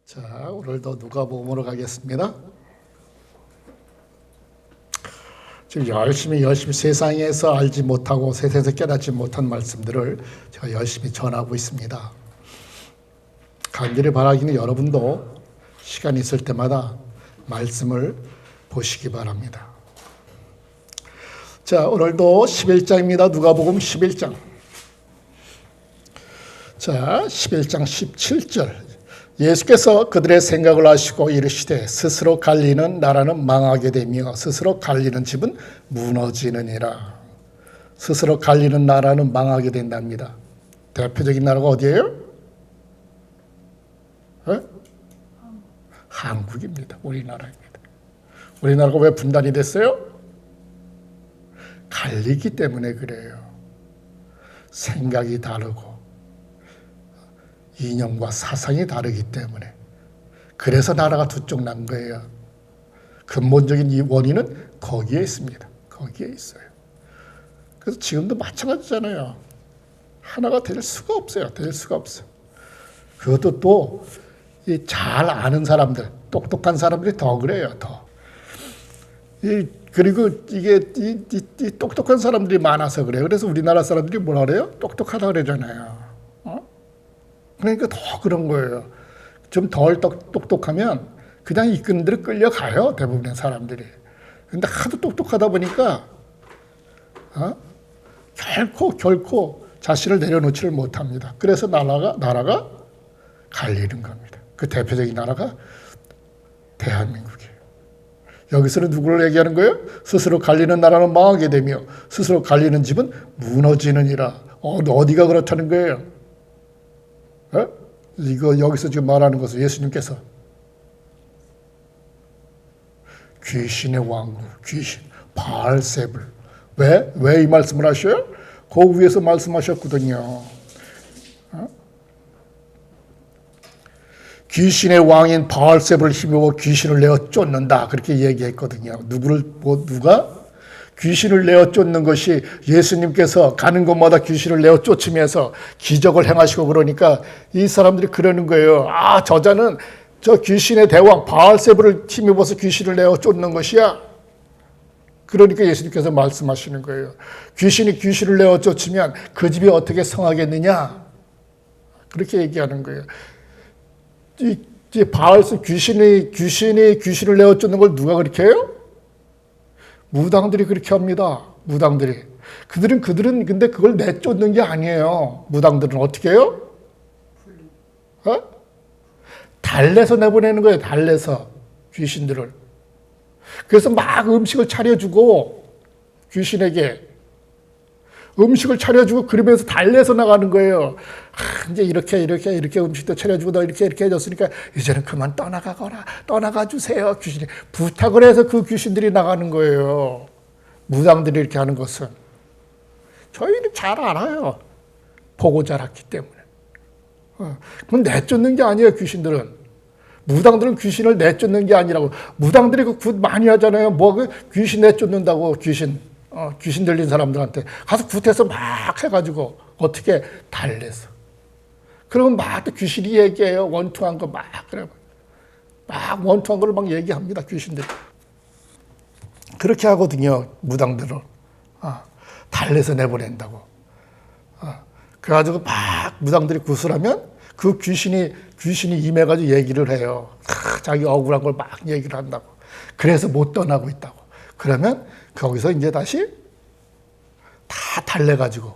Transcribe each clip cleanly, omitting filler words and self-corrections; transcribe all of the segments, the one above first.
자, 오늘도 누가복음으로 가겠습니다. 지금 열심히 세상에서 알지 못하고 세상에서 깨닫지 못한 말씀들을 제가 열심히 전하고 있습니다. 간절히 바라기는 여러분도 시간 있을 때마다 말씀을 보시기 바랍니다. 자, 오늘도 11장입니다. 누가복음 11장. 자, 11장 17절. 예수께서 그들의 생각을 아시고 이르시되 스스로 갈리는 나라는 망하게 되며 스스로 갈리는 집은 무너지느니라. 스스로 갈리는 나라는 망하게 된답니다. 대표적인 나라가 어디예요? 한국입니다. 우리나라입니다. 우리나라가 왜 분단이 됐어요? 갈리기 때문에 그래요. 생각이 다르고 이념과 사상이 다르기 때문에. 그래서 나라가 두 쪽 난 거예요. 근본적인 이 원인은 거기에 있습니다. 거기에 있어요. 그래서 지금도 마찬가지잖아요. 하나가 될 수가 없어요. 될 수가 없어요. 그것도 또 잘 아는 사람들, 똑똑한 사람들이 더 그래요. 더. 그리고 이게 이 똑똑한 사람들이 많아서 그래요. 그래서 우리나라 사람들이 뭐라 그래요? 똑똑하다 그러잖아요. 그러니까 더 그런 거예요. 좀 덜 똑똑하면 그냥 이끄는 대로 끌려가요. 대부분의 사람들이. 근데 하도 똑똑하다 보니까 결코 자신을 내려놓지를 못합니다. 그래서 나라가 갈리는 겁니다. 그 대표적인 나라가 대한민국이에요. 여기서는 누구를 얘기하는 거예요? 스스로 갈리는 나라는 망하게 되며 스스로 갈리는 집은 무너지느니라. 어디가 그렇다는 거예요? 이거 여기서 지금 말하는 것은 예수님께서 귀신의 왕국, 귀신, 바알세불. 왜 이 말씀을 하셔요? 그 위에서 말씀하셨거든요. 귀신의 왕인 바알세불을 힘입어 귀신을 내어 쫓는다. 그렇게 얘기했거든요. 누가? 귀신을 내어 쫓는 것이 예수님께서 가는 곳마다 귀신을 내어 쫓으면서 기적을 행하시고 그러니까 이 사람들이 그러는 거예요. 저자는 저 귀신의 대왕 바알세불을 힘입어서 귀신을 내어 쫓는 것이야. 그러니까 예수님께서 말씀하시는 거예요. 귀신이 귀신을 내어 쫓으면 그 집이 어떻게 성하겠느냐. 그렇게 얘기하는 거예요. 이 바알세 귀신이 귀신을 내어 쫓는 걸 누가 그렇게 해요? 무당들이 그렇게 합니다. 무당들이. 그들은 근데 그걸 내쫓는 게 아니에요. 무당들은 어떻게 해요? 달래서 내보내는 거예요. 달래서 귀신들을. 그래서 막 음식을 차려주고 귀신에게 음식을 차려주고 그러면서 달래서 나가는 거예요. 이제 이렇게 음식도 차려주고 너 이렇게 해줬으니까 이제는 그만 떠나가 주세요. 귀신이 부탁을 해서 그 귀신들이 나가는 거예요. 무당들이 이렇게 하는 것은 저희는 잘 알아요. 보고 자랐기 때문에. 그건 내쫓는 게 아니에요. 귀신들은. 무당들은 귀신을 내쫓는 게 아니라고. 무당들이 그 굿 많이 하잖아요. 귀신 내쫓는다고 귀신 들린 사람들한테 가서 굿해서 막 해가지고 어떻게 달래서. 그러면 막 또 귀신이 얘기해요. 원투한 거 막 그래. 막 원투한 걸 막 얘기합니다. 귀신들이. 그렇게 하거든요. 무당들은. 달래서 내보낸다고. 그래가지고 막 무당들이 구슬하면 그 귀신이 임해가지고 얘기를 해요. 자기 억울한 걸 막 얘기를 한다고. 그래서 못 떠나고 있다고. 그러면 거기서 이제 다시 다 달래가지고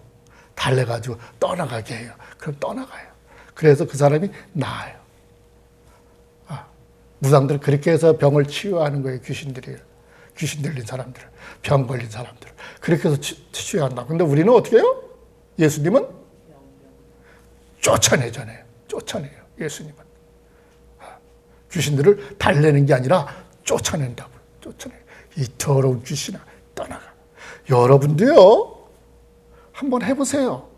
떠나가게 해요. 그럼 떠나가요. 그래서 그 사람이 나아요. 무당들은 그렇게 해서 병을 치유하는 거예요. 귀신 들린 사람들, 병 걸린 사람들. 그렇게 해서 치유한다. 근데 우리는 어떻게 해요? 예수님은 쫓아내요. 예수님은. 귀신들을 달래는 게 아니라 쫓아낸다고. 이 더러운 귀신아, 떠나가. 여러분도요, 한번 해보세요.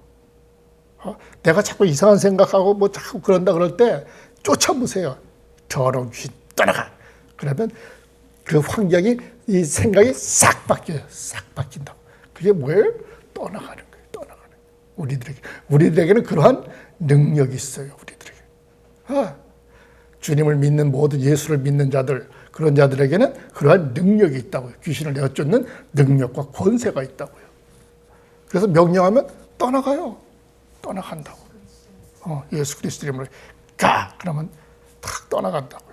내가 자꾸 이상한 생각하고 자꾸 그런다 그럴 때 쫓아보세요. 더러운 귀신, 떠나가. 그러면 그 환경이, 이 생각이 싹 바뀌어요. 싹 바뀐다고. 그게 뭐예요? 떠나가는 거예요. 우리들에게는 그러한 능력이 있어요. 우리들에게. 주님을 믿는 모든 예수를 믿는 자들, 그런 자들에게는 그러한 능력이 있다고요. 귀신을 내어쫓는 능력과 권세가 있다고요. 그래서 명령하면 떠나가요. 떠나간다고. 예수 그리스도 이름으로 가! 그러면 탁 떠나간다고요.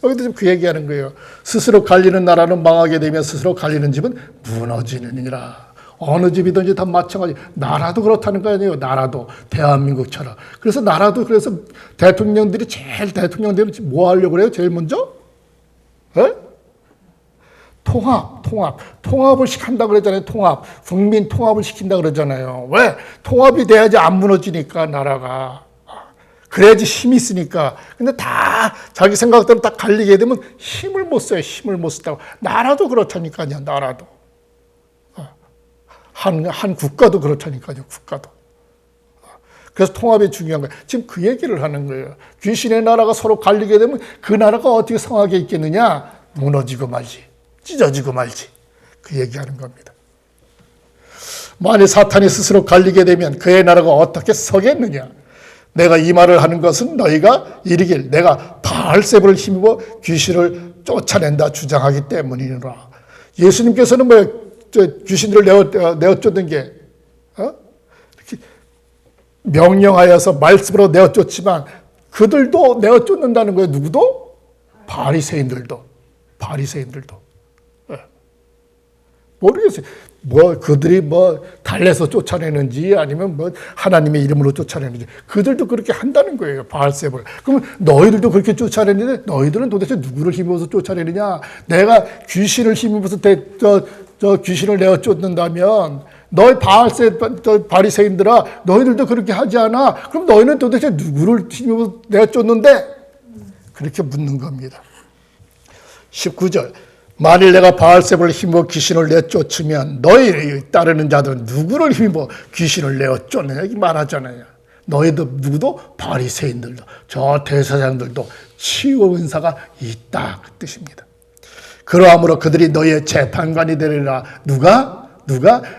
여기도 지금 그 얘기하는 거예요. 스스로 갈리는 나라는 망하게 되면 스스로 갈리는 집은 무너지느니라. 어느 집이든지 다 마찬가지. 나라도 그렇다는 거 아니에요. 나라도. 대한민국처럼. 그래서 나라도 그래서 대통령들이 대통령들은 뭐 하려고 그래요? 제일 먼저? 에? 통합을 시킨다 그러잖아요. 국민 통합을 시킨다 그러잖아요. 왜? 통합이 돼야지 안 무너지니까 나라가. 그래야지 힘이 있으니까. 근데 다 자기 생각대로 딱 갈리게 되면 힘을 못 써요. 힘을 못 쓰다고. 나라도 그렇다니까요. 나라도. 한 국가도 그렇다니까요. 국가도. 그래서 통합이 중요한 거예요. 지금 그 얘기를 하는 거예요. 귀신의 나라가 서로 갈리게 되면 그 나라가 어떻게 성하게 있겠느냐? 무너지고 말지. 찢어지고 말지. 그 얘기하는 겁니다. 만일 사탄이 스스로 갈리게 되면 그의 나라가 어떻게 서겠느냐? 내가 이 말을 하는 것은 너희가 이르길 내가 바알세불을 힘입어 귀신을 쫓아낸다 주장하기 때문이니라. 예수님께서는 귀신들을 내어쫓는 게 이렇게 명령하여서 말씀으로 내어쫓지만 그들도 내어쫓는다는 거예요. 누구도? 바리새인들도. 모르겠어요. 그들이 달래서 쫓아내는지 아니면 하나님의 이름으로 쫓아내는지 그들도 그렇게 한다는 거예요. 바알세불. 그러면 너희들도 그렇게 쫓아내는데 너희들은 도대체 누구를 힘입어서 쫓아내느냐? 내가 귀신을 힘입어서 귀신을 내어 쫓는다면 너희 바리새인들아 너희들도 그렇게 하지 않아? 그럼 너희는 도대체 누구를 힘입어서 내어 쫓는데? 그렇게 묻는 겁니다. 19절. 만일 내가 바알세불을 힘입어 귀신을 내쫓으면 너희 따르는 자들은 누구를 힘입어 귀신을 내쫓느냐 이렇게 말하잖아요. 너희도 누구도? 바리새인들도 저 대사장들도 치유 은사가 있다 그 뜻입니다. 그러함으로 그들이 너희의 재판관이 되리라. 누가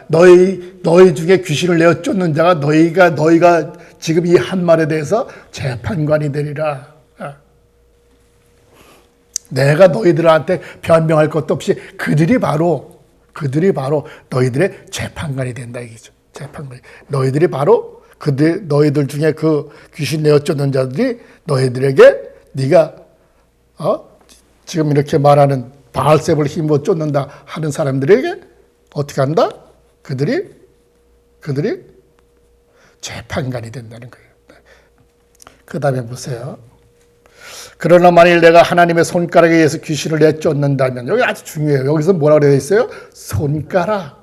너희 중에 귀신을 내쫓는 자가 너희가 지금 이 한 말에 대해서 재판관이 되리라. 내가 너희들한테 변명할 것도 없이 그들이 바로 너희들의 재판관이 된다 이거죠. 재판관. 너희들이 바로 너희들 중에 그 귀신 내어쫓는 자들이 너희들에게 네가 지금 이렇게 말하는 바알세불을 힘으로 쫓는다 하는 사람들에게 어떻게 한다? 그들이 재판관이 된다는 거예요. 그 다음에 보세요. 그러나 만일 내가 하나님의 손가락에 의해서 귀신을 내쫓는다면 여기 아주 중요해요. 여기서 뭐라고 되어 있어요? 손가락.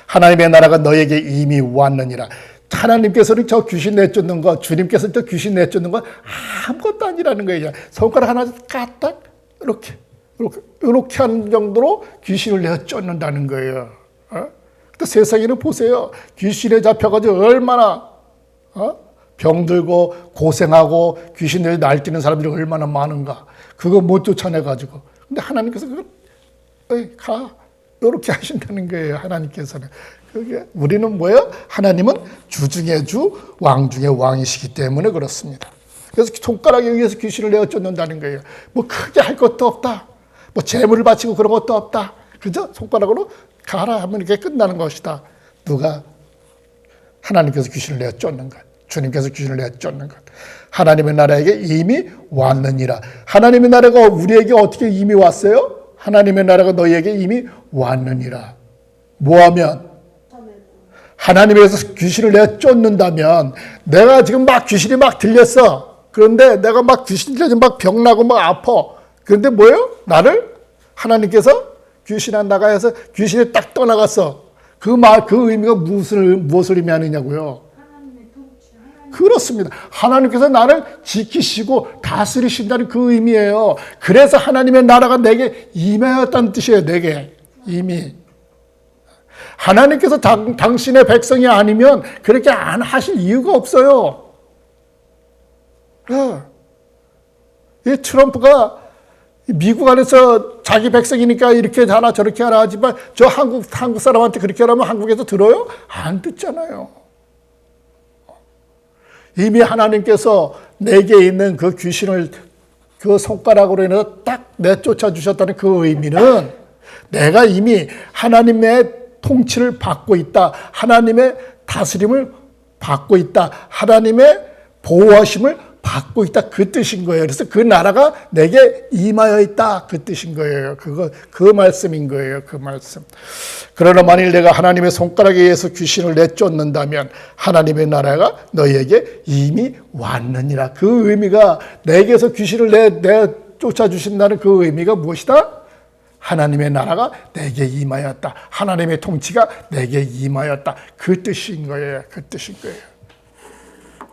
하나님의 나라가 너에게 이미 왔느니라. 하나님께서는 저 귀신 내쫓는 거, 주님께서는 저 귀신 내쫓는 거 아무것도 아니라는 거예요. 손가락 하나 까딱 이렇게 하는 정도로 귀신을 내쫓는다는 거예요. 근데 세상에는 보세요. 귀신에 잡혀가지고 얼마나 병들고 고생하고 귀신들이 날뛰는 사람들이 얼마나 많은가. 그거 못 쫓아내가지고. 근데 하나님께서 그걸 가 이렇게 하신다는 거예요. 하나님께서는. 우리는 뭐예요? 하나님은 주 중에 주, 왕 중에 왕이시기 때문에 그렇습니다. 그래서 손가락에 의해서 귀신을 내어쫓는다는 거예요. 뭐 크게 할 것도 없다. 뭐 재물을 바치고 그런 것도 없다. 그죠? 손가락으로 가라 하면 이렇게 끝나는 것이다. 누가? 하나님께서 귀신을 내어쫓는 것. 주님께서 귀신을 내쫓는 것. 하나님의 나라에게 이미 왔느니라. 하나님의 나라가 우리에게 어떻게 이미 왔어요? 하나님의 나라가 너희에게 이미 왔느니라. 뭐하면? 하나님께서 귀신을 내쫓는다면 내가 지금 막 귀신이 막 들렸어. 그런데 내가 막 귀신 들려서 막 병나고 막 아파. 그런데 뭐예요? 나를 하나님께서 귀신 안 나가해서 귀신이 딱 떠나갔어. 그 의미가 무엇을 의미하느냐고요? 그렇습니다. 하나님께서 나를 지키시고 다스리신다는 그 의미예요. 그래서 하나님의 나라가 내게 임하였다는 뜻이에요. 내게 이미. 하나님께서 당신의 백성이 아니면 그렇게 안 하실 이유가 없어요. 이 트럼프가 미국 안에서 자기 백성이니까 이렇게 하라 저렇게 하라 하지만 저 한국 사람한테 그렇게 하라면 한국에서 들어요? 안 듣잖아요. 이미 하나님께서 내게 있는 그 귀신을 그 손가락으로 인해서 딱 내쫓아 주셨다는 그 의미는 내가 이미 하나님의 통치를 받고 있다. 하나님의 다스림을 받고 있다. 하나님의 보호하심을 받고 있다. 그 뜻인 거예요. 그래서 그 나라가 내게 임하여 있다. 그 뜻인 거예요. 그 말씀인 거예요. 그 말씀. 그러나 만일 내가 하나님의 손가락에 의해서 귀신을 내쫓는다면 하나님의 나라가 너희에게 이미 왔느니라. 그 의미가 내게서 귀신을 내쫓아 주신다는 그 의미가 무엇이다? 하나님의 나라가 내게 임하였다. 하나님의 통치가 내게 임하였다. 그 뜻인 거예요. 그 뜻인 거예요.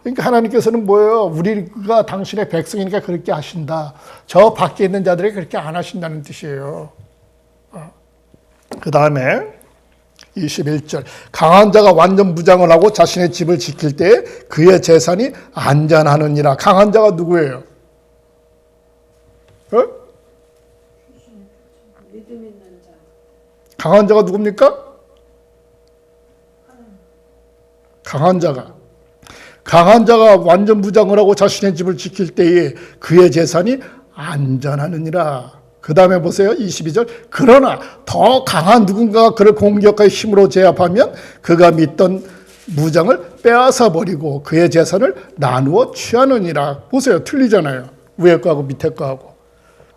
그러니까 하나님께서는 뭐예요? 우리가 당신의 백성이니까 그렇게 하신다. 저 밖에 있는 자들에게 그렇게 안 하신다는 뜻이에요. 그 다음에 21절. 강한 자가 완전 무장을 하고 자신의 집을 지킬 때에 그의 재산이 안전하느니라. 강한 자가 누구예요? 강한 자가 누굽니까? 강한 자가 완전 무장을 하고 자신의 집을 지킬 때에 그의 재산이 안전하느니라. 그 다음에 보세요. 22절. 그러나 더 강한 누군가가 그를 공격하여 힘으로 제압하면 그가 믿던 무장을 빼앗아 버리고 그의 재산을 나누어 취하느니라. 보세요. 틀리잖아요. 위에 거하고 밑에 거하고.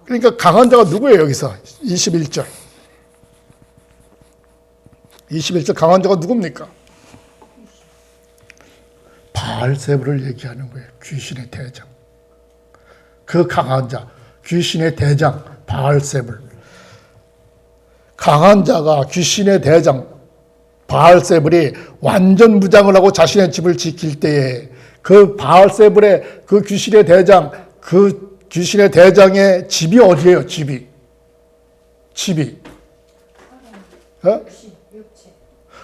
그러니까 강한 자가 누구예요? 여기서 21절. 21절 강한 자가 누굽니까? 바알세불을 얘기하는 거예요. 귀신의 대장. 그 강한 자, 귀신의 대장 바알세불. 강한 자가 귀신의 대장 바알세불이 완전 무장을 하고 자신의 집을 지킬 때에 그 바알세불의 그 귀신의 대장, 그 귀신의 대장의 집이 어디예요? 집이.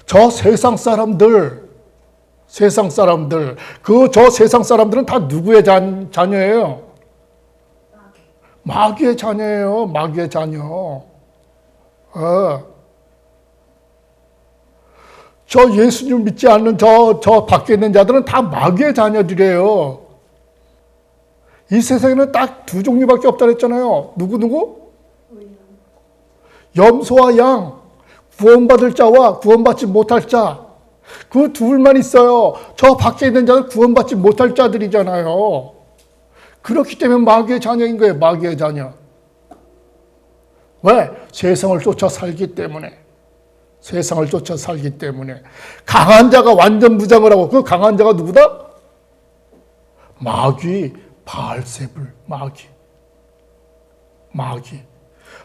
저 세상 사람들, 저 세상 사람들은 다 누구의 자녀예요? 마귀의 자녀예요. 마귀의 자녀. 저 예수님 믿지 않는 저 밖에 있는 자들은 다 마귀의 자녀들이에요. 이 세상에는 딱 두 종류밖에 없다 그랬잖아요. 누구? 염소와 양. 구원받을 자와 구원받지 못할 자. 그 둘만 있어요. 저 밖에 있는 자는 구원받지 못할 자들이잖아요. 그렇기 때문에 마귀의 자녀인 거예요. 마귀의 자녀. 왜? 세상을 쫓아 살기 때문에. 강한 자가 완전 무장을 하고 그 강한 자가 누구다? 마귀, 바알세불,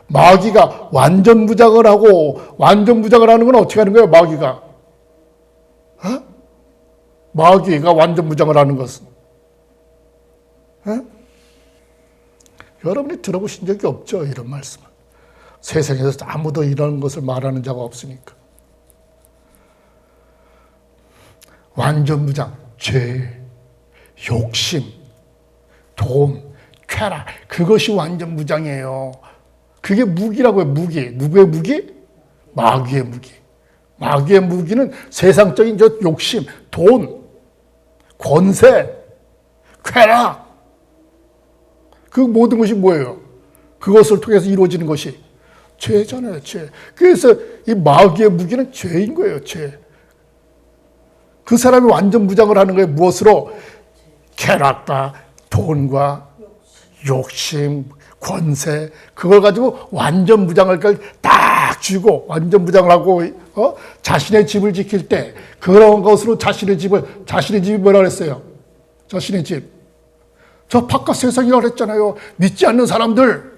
마귀가 완전 무장을 하는 건 어떻게 하는 거예요? 마귀가 완전 무장을 하는 것은. 여러분이 들어보신 적이 없죠? 이런 말씀을. 세상에서 아무도 이런 것을 말하는 자가 없으니까. 완전 무장, 죄, 욕심, 돈, 쾌락. 그것이 완전 무장이에요. 그게 무기라고요. 무기. 누구의 무기? 마귀의 무기. 마귀의 무기는 세상적인 저 욕심, 돈, 권세, 쾌락. 그 모든 것이 뭐예요? 그것을 통해서 이루어지는 것이 죄잖아요. 죄. 그래서 이 마귀의 무기는 죄인 거예요. 죄. 그 사람이 완전 무장을 하는 거예요. 무엇으로? 쾌락과 돈과 욕심, 권세, 그걸 가지고 완전 무장을 딱 쥐고 완전 무장을 하고 자신의 집을 지킬 때 그런 것으로 자신의 집이 뭐라 그랬어요? 자신의 집. 저 바깥 세상이라고 그랬잖아요. 믿지 않는 사람들.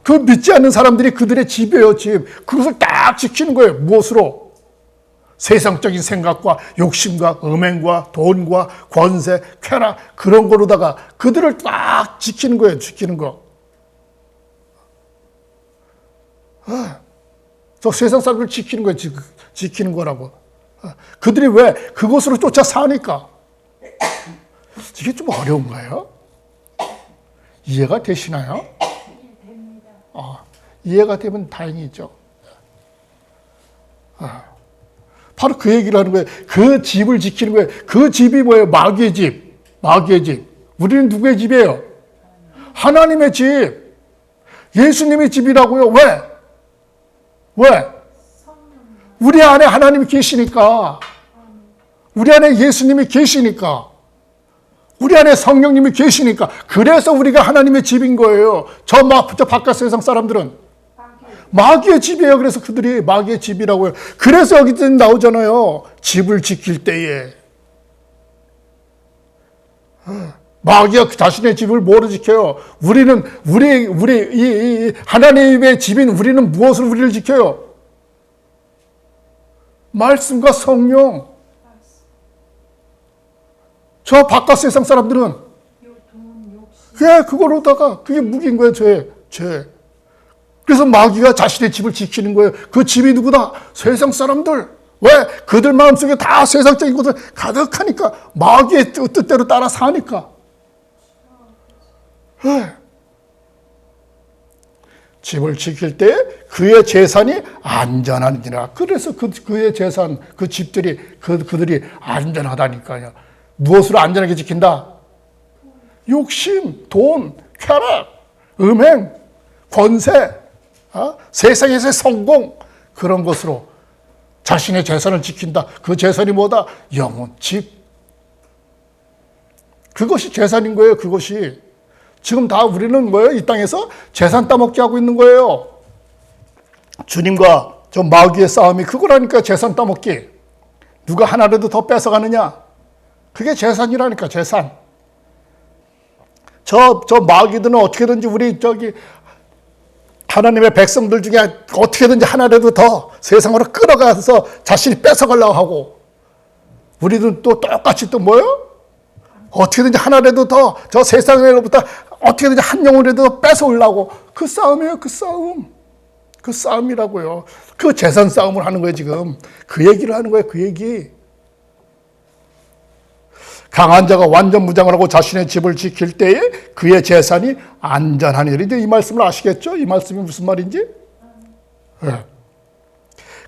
그 믿지 않는 사람들이 그들의 집이에요. 집. 그것을 딱 지키는 거예요. 무엇으로? 세상적인 생각과 욕심과 음행과 돈과 권세, 쾌락 그런 거로다가 그들을 딱 지키는 거예요. 지키는 거. 저 세상 사람들 지키는 거예요. 지키는 거라고. 그들이 왜? 그것으로 쫓아 사니까. 이게 좀 어려운가요? 이해가 되시나요? 이해가 되면 다행이죠. 바로 그 얘기를 하는 거예요. 그 집을 지키는 거예요. 그 집이 뭐예요? 마귀의 집. 마귀의 집. 우리는 누구의 집이에요? 하나님의 집. 예수님의 집이라고요. 왜? 왜? 우리 안에 하나님이 계시니까. 우리 안에 예수님이 계시니까. 우리 안에 성령님이 계시니까. 그래서 우리가 하나님의 집인 거예요. 저 바깥 세상 사람들은 마귀의 집이에요. 그래서 그들이 마귀의 집이라고요. 그래서 여기 나오잖아요. 집을 지킬 때에. 마귀가 자신의 집을 뭐로 지켜요? 우리는, 이 하나님의 집인 우리는 무엇으로 우리를 지켜요? 말씀과 성령. 저 바깥 세상 사람들은 그거로다가 그게 무기인 거예요. 죄. 그래서 마귀가 자신의 집을 지키는 거예요. 그 집이 누구다? 세상 사람들. 왜? 그들 마음속에 다 세상적인 것을 가득하니까. 마귀의 뜻대로 따라 사니까. 집을 지킬 때 그의 재산이 안전하니라. 그래서 그의 재산, 그 집들이, 그들이 안전하다니까요. 무엇으로 안전하게 지킨다? 욕심, 돈, 쾌락, 음행, 권세, 세상에서의 성공, 그런 것으로 자신의 재산을 지킨다. 그 재산이 뭐다? 영혼, 집. 그것이 재산인 거예요. 그것이. 지금 다 우리는 뭐예요? 이 땅에서 재산 따먹기 하고 있는 거예요. 주님과 저 마귀의 싸움이 그거라니까. 재산 따먹기. 누가 하나라도 더 뺏어가느냐? 그게 재산이라니까. 재산. 저 마귀들은 어떻게든지 우리 하나님의 백성들 중에 어떻게든지 하나라도 더 세상으로 끌어가서 자신이 뺏어가려고 하고, 우리는 또 똑같이 또 뭐예요? 어떻게든지 하나라도 더 저 세상으로부터 어떻게든지 한 영혼이라도 뺏어오려고. 그 싸움이에요. 그 싸움. 그 싸움이라고요. 그 재산 싸움을 하는 거예요. 지금 그 얘기를 하는 거예요. 그 얘기. 강한 자가 완전 무장을 하고 자신의 집을 지킬 때에 그의 재산이 안전하니라. 이제 이 말씀을 아시겠죠? 이 말씀이 무슨 말인지? 네.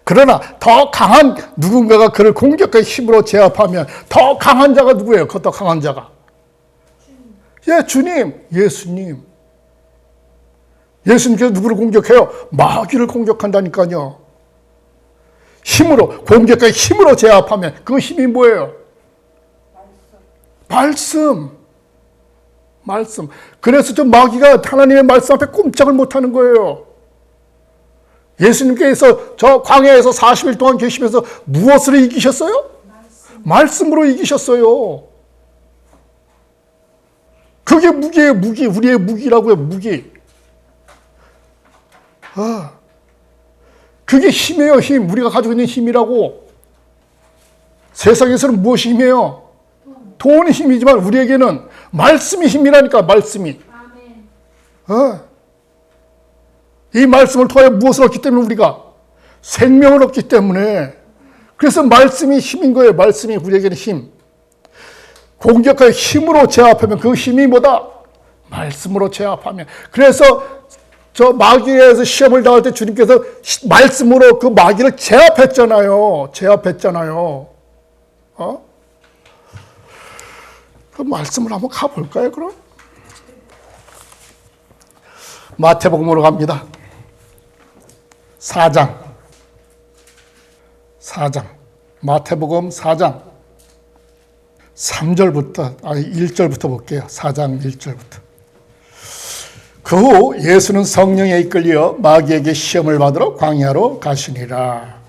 그러나 더 강한 누군가가 그를 공격과 힘으로 제압하면 더 강한 자가 누구예요? 그 더 강한 자가. 주님, 예수님. 예수님께서 누구를 공격해요? 마귀를 공격한다니까요. 힘으로, 공격과 힘으로 제압하면 그 힘이 뭐예요? 말씀. 그래서 저 마귀가 하나님의 말씀 앞에 꼼짝을 못하는 거예요. 예수님께서 저 광야에서 40일 동안 계시면서 무엇으로 이기셨어요? 말씀으로 이기셨어요. 그게 무기예요. 무기. 우리의 무기라고요. 무기. 그게 힘이에요. 힘. 우리가 가지고 있는 힘이라고. 세상에서는 무엇이 힘이에요? 돈이 힘이지만 우리에게는 말씀이 힘이라니까. 말씀이. 이 말씀을 통해 무엇을 얻기 때문에 우리가 생명을 얻기 때문에. 그래서 말씀이 힘인 거예요. 말씀이 우리에게는 힘. 공격하여 힘으로 제압하면 그 힘이 뭐다? 말씀으로 제압하면. 그래서 저 마귀에서 시험을 당할 때 주님께서 말씀으로 그 마귀를 제압했잖아요. 그 말씀을 한번 가볼까요, 그럼? 마태복음으로 갑니다. 4장. 마태복음 4장. 1절부터 볼게요. 4장 1절부터. 그 후 예수는 성령에 이끌려 마귀에게 시험을 받으러 광야로 가시니라.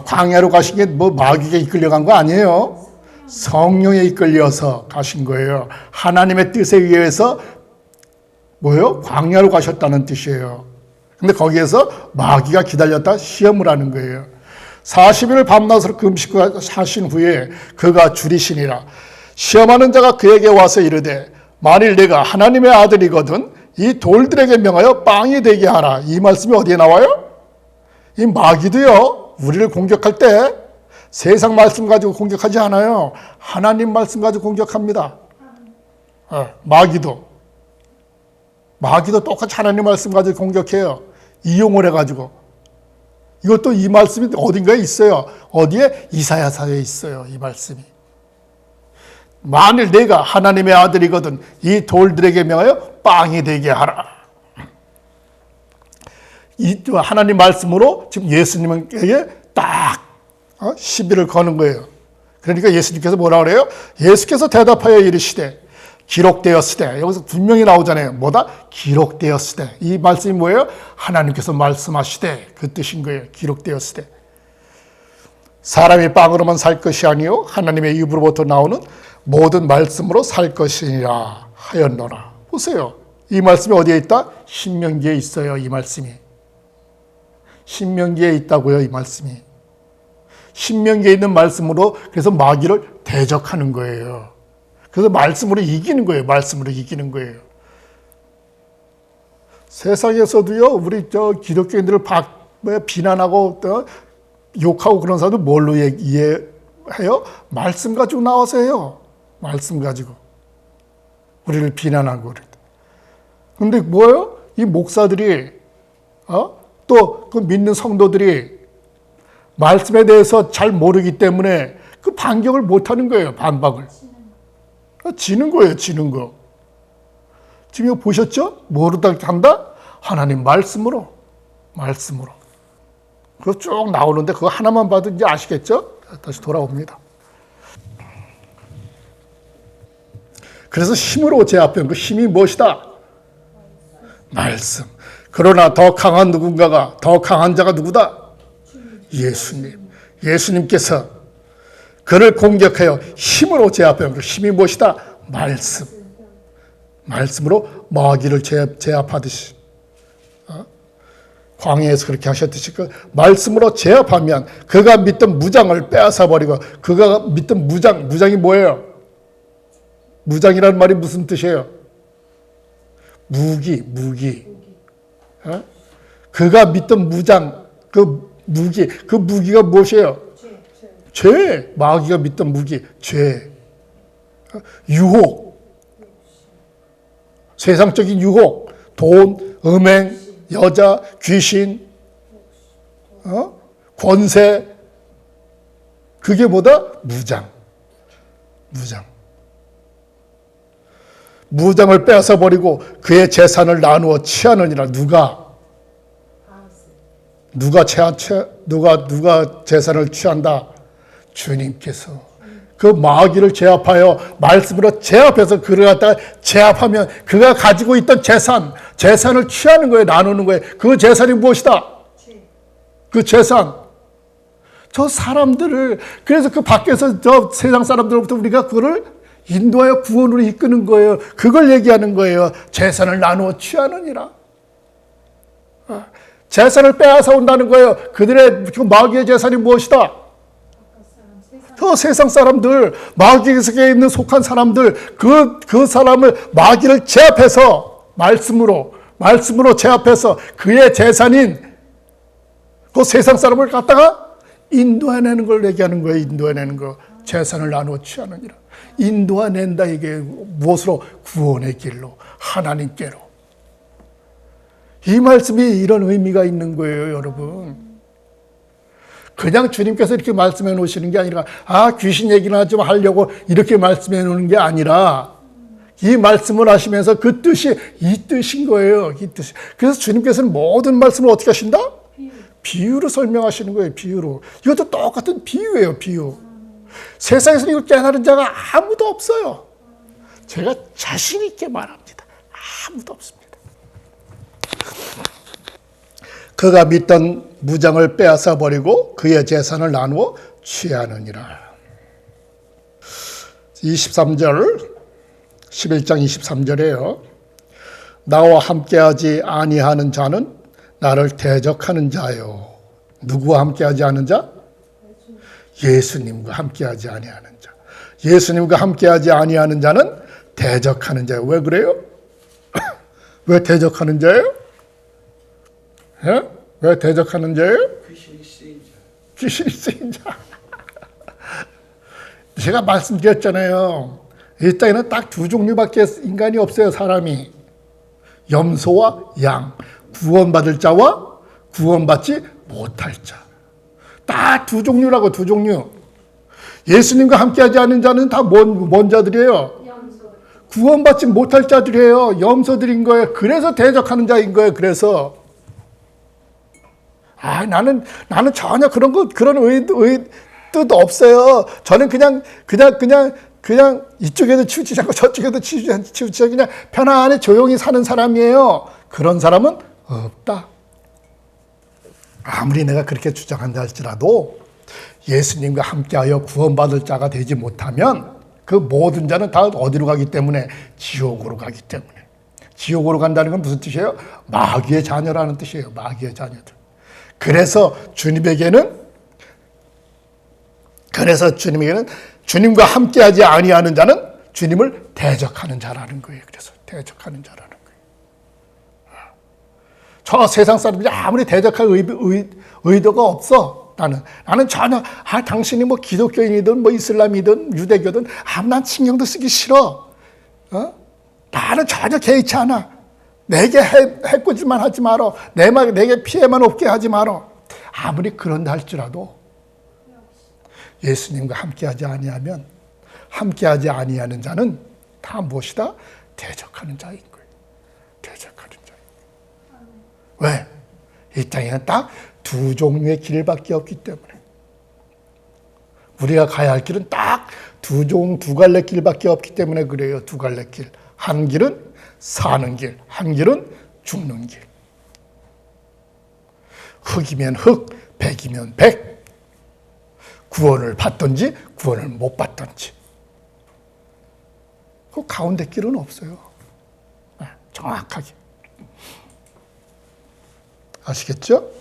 광야로 가신 게 뭐 마귀에게 이끌려간 거 아니에요. 성령에 이끌려서 가신 거예요. 하나님의 뜻에 의해서 뭐예요? 광야로 가셨다는 뜻이에요. 근데 거기에서 마귀가 기다렸다 시험을 하는 거예요. 40일을 밤낮으로 금식하고 하신 후에 그가 줄이시니라. 시험하는 자가 그에게 와서 이르되 만일 내가 하나님의 아들이거든 이 돌들에게 명하여 빵이 되게 하라. 이 말씀이 어디에 나와요? 이 마귀도요, 우리를 공격할 때 세상 말씀 가지고 공격하지 않아요. 하나님 말씀 가지고 공격합니다. 마귀도 똑같이 하나님 말씀 가지고 공격해요. 이용을 해가지고. 이것도 이 말씀이 어딘가에 있어요. 어디에? 이사야서에 있어요. 이 말씀이. 만일 내가 하나님의 아들이거든 이 돌들에게 명하여 빵이 되게 하라. 이 하나님 말씀으로 지금 예수님에게 딱 시비를 거는 거예요. 그러니까 예수님께서 뭐라 그래요? 예수께서 대답하여 이르시되 기록되었으되, 여기서 분명히 나오잖아요. 뭐다? 기록되었으되. 이 말씀이 뭐예요? 하나님께서 말씀하시되, 그 뜻인 거예요. 기록되었으되. 사람이 빵으로만 살 것이 아니요 하나님의 입으로부터 나오는 모든 말씀으로 살 것이니라 하였노라. 보세요. 이 말씀이 어디에 있다? 신명기에 있어요. 이 말씀이. 신명기에 있다고요. 이 말씀이. 신명기에 있는 말씀으로 그래서 마귀를 대적하는 거예요. 그래서 말씀으로 이기는 거예요. 말씀으로 이기는 거예요. 세상에서도요, 우리 기독교인들을 비난하고 욕하고 그런 사람들 뭘로 이해해요? 말씀 가지고 나와서 해요. 말씀 가지고. 우리를 비난하고 그래. 근데 뭐예요? 이 목사들이, 또 그 믿는 성도들이 말씀에 대해서 잘 모르기 때문에 그 반격을 못 하는 거예요. 반박을. 지는 거예요. 지는 거. 지금 이거 보셨죠? 모르다 한다? 하나님 말씀으로. 말씀으로. 그거 쭉 나오는데 그거 하나만 봐도 이제 아시겠죠? 다시 돌아옵니다. 그래서 힘으로 제압한 그 힘이 무엇이다? 말씀. 그러나 더 강한 누군가가, 더 강한 자가 누구다? 예수님. 예수님께서 그를 공격하여 힘으로 제압한 그 힘이 무엇이다? 말씀. 말씀으로 마귀를 제압하듯이. 광야에서 그렇게 하셨듯이 그 말씀으로 제압하면 그가 믿던 무장을 빼앗아 버리고, 그가 믿던 무장이 뭐예요? 무장이라는 말이 무슨 뜻이에요? 무기. 그가 믿던 무장, 그 무기가 무엇이에요? 죄. 마귀가 믿던 무기, 죄. 유혹. 세상적인 유혹. 돈, 음행, 여자, 귀신, 권세. 그게 뭐다? 무장. 무장을 빼앗아 버리고 그의 재산을 나누어 취하느니라. 누가 재산을 취한다? 주님께서. 그 마귀를 제압하여 말씀으로 제압해서 그를 갖다가 제압하면 그가 가지고 있던 재산을 취하는 거예요. 나누는 거예요. 그 재산이 무엇이다? 그 재산. 저 사람들을, 그래서 그 밖에서 저 세상 사람들로부터 우리가 그거를 인도하여 구원으로 이끄는 거예요. 그걸 얘기하는 거예요. 재산을 나누어 취하느니라. 재산을 빼앗아 온다는 거예요. 그들의 그 마귀의 재산이 무엇이다? 그 세상 사람들, 마귀에게 있는 속한 사람들, 그 사람을 마귀를 제압해서 말씀으로 제압해서 그의 재산인 그 세상 사람을 갖다가 인도해내는 걸 얘기하는 거예요. 인도해내는 거. 재산을 나누어 취하느니라. 인도해낸다. 이게 무엇으로? 구원의 길로, 하나님께로. 이 말씀이 이런 의미가 있는 거예요, 여러분. 그냥 주님께서 이렇게 말씀해 놓으시는 게 아니라, 귀신 얘기나 좀 하려고 이렇게 말씀해 놓는 게 아니라, 이 말씀을 하시면서 그 뜻이 이 뜻인 거예요. 이 뜻이. 그래서 주님께서는 모든 말씀을 어떻게 하신다? 비유로 설명하시는 거예요. 비유로. 이것도 똑같은 비유예요. 비유. 세상에서 이걸 깨달은 자가 아무도 없어요. 제가 자신 있게 말합니다. 아무도 없습니다. 그가 믿던 무장을 빼앗아 버리고 그의 재산을 나누어 취하느니라. 11장 23절에요. 나와 함께하지 아니하는 자는 나를 대적하는 자요. 누구와 함께하지 않은 자? 예수님과 함께하지 아니하는 자. 예수님과 함께하지 아니하는 자는 대적하는 자예요. 왜 그래요? 왜 대적하는 자예요? 왜 대적하는 자예요? 귀신이 쓰인 자. 제가 말씀드렸잖아요. 이 땅에는 딱 두 종류밖에 인간이 없어요. 사람이. 염소와 양. 구원받을 자와 구원받지 못할 자. 딱 두 종류라고, 두 종류. 예수님과 함께하지 않은 자는 다 뭔 자들이에요? 구원받지 못할 자들이에요. 염소들인 거예요. 그래서 대적하는 자인 거예요. 그래서 나는 전혀 그런 뜻 없어요. 저는 그냥 이쪽에도 치우치지 않고 저쪽에도 치우치지 않고 그냥 편안히 조용히 사는 사람이에요. 그런 사람은 없다. 아무리 내가 그렇게 주장한다 할지라도 예수님과 함께하여 구원받을 자가 되지 못하면 그 모든 자는 다 어디로 가기 때문에? 지옥으로 가기 때문에. 지옥으로 간다는 건 무슨 뜻이에요? 마귀의 자녀라는 뜻이에요. 마귀의 자녀들. 그래서 주님에게는 주님과 함께하지 아니하는 자는 주님을 대적하는 자라는 거예요. 그래서 대적하는 자라는 거예요. 저 세상 사람들이 아무리 대적할 의도가 없어. 나는 전혀 당신이 뭐 기독교인이든 뭐 이슬람이든 유대교든 난 신경도 쓰기 싫어. 나는 전혀 개의치 않아. 내게 해코지만 하지 마라. 내게 피해만 없게 하지 마라. 아무리 그런다 할지라도 예수님과 함께하지 아니하면 함께하지 아니하는 자는 다 무엇이다? 대적하는 자인 거예요. 대적하는 자인 거예요. 왜? 이 땅에는 딱 두 종류의 길밖에 없기 때문에. 우리가 가야 할 길은 딱 두 갈래 길밖에 없기 때문에 그래요. 두 갈래 길. 한 길은 사는 길, 한 길은 죽는 길. 흑이면 흑, 백이면 백. 구원을 받든지 구원을 못 받든지. 그 가운데 길은 없어요. 정확하게. 아시겠죠?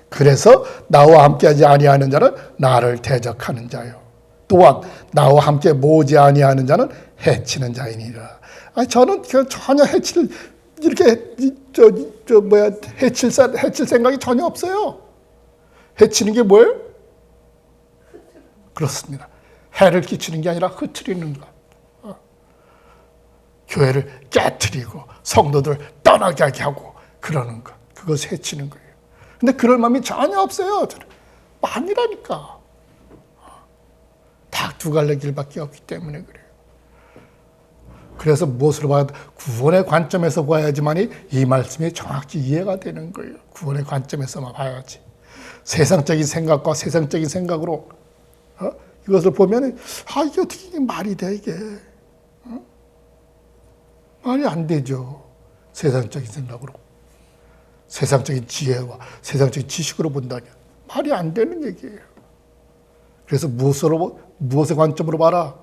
그래서 나와 함께하지 아니하는 자는 나를 대적하는 자요. 또한 나와 함께 모으지 아니하는 자는 해치는 자이니라. 저는 전혀 해칠 생각이 전혀 없어요. 해치는 게 뭐예요? 그렇습니다. 해를 끼치는 게 아니라 흐트리는 것. 교회를 깨트리고 성도들 떠나게 하고 그러는 것. 그것을 해치는 거예요. 근데 그럴 마음이 전혀 없어요. 아니라니까. 딱 두 갈래 길밖에 없기 때문에 그래요. 그래서 무엇으로 봐야 돼? 구원의 관점에서 봐야지만이 이 말씀이 정확히 이해가 되는 거예요. 구원의 관점에서만 봐야지. 세상적인 생각과 세상적인 생각으로 이것을 보면 이게 어떻게 말이 돼 이게? 말이 안 되죠. 세상적인 생각으로. 세상적인 지혜와 세상적인 지식으로 본다면 말이 안 되는 얘기예요. 그래서 무엇의 관점으로 봐라?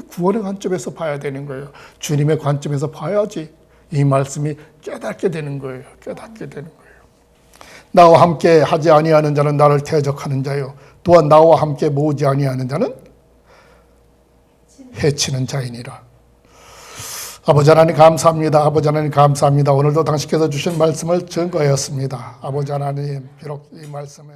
구원의 관점에서 봐야 되는 거예요. 주님의 관점에서 봐야지 이 말씀이 깨닫게 되는 거예요. 깨닫게 되는 거예요. 나와 함께 하지 아니하는 자는 나를 대적하는 자요. 또한 나와 함께 모으지 아니하는 자는 해치는 자이니라. 아버지 하나님 감사합니다. 아버지 하나님 감사합니다. 오늘도 당신께서 주신 말씀을 증거하였습니다. 아버지 하나님 비록 이 말씀에